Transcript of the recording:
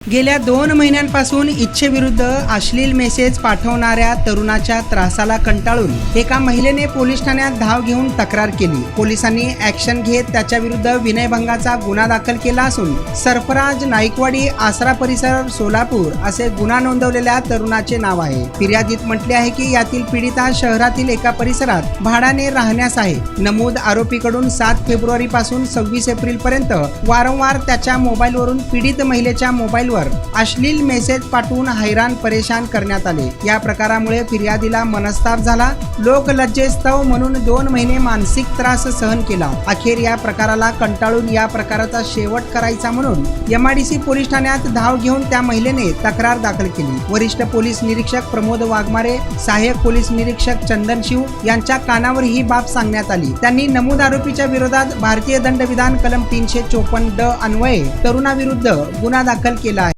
गेल्या 2 महिन्यांपासून इच्छेविरुद्ध अश्लील मेसेज पाठवणाऱ्या तरुणाच्या त्रासाला कंटाळून एका महिलेने पोलीस ठाण्यात धाव घेऊन तक्रार केली। पोलिसांनी ॲक्शन घेत त्याच्याविरुद्ध विनयभंगाचा गुन्हा दाखल केला असून सरफराज नाईकवाडी आसरा परिसर सोलापूर असे गुन्हा नोंदवलेल्या तरुणाचे नाव आहे। फिर्यादीत म्हटले आहे की यातील पीडिता शहरातील एका परिसरात भाड्याने राहण्यास आहे। नमूद आरोपीकडून 7 फेब्रुवारी पासून 26 एप्रिल पर्यंत वारंवार त्याच्या मोबाईलवरून पीडित महिलेच्या मोबाईलवर अश्लील मेसेज पाठवून हैराण परेशान करण्यात आले। या प्रकारामुळे फिर्यादीला मनस्ताप झाला। लोक लज्जेस्तव म्हणून 2 महिने मानसिक त्रास सहन केला। अखेर या प्रकाराला कंटाळून या प्रकाराचा शेवट करायचा म्हणून MIDC पोलीस ठाण्यात धाव घेऊन त्या महिलेने तक्रार दाखल केली। वरिष्ठ पोलीस निरीक्षक प्रमोद वाघमारे, सहाय्यक पोलीस निरीक्षक चंदन शिव यांच्या कानावर ही बाब सांगण्यात आली। त्यांनी नमूद आरोपीच्या विरोधात भारतीय दंडविधान कलम 354 ड अन्वये तरुणाविरुद्ध गुन्हा दाखल केला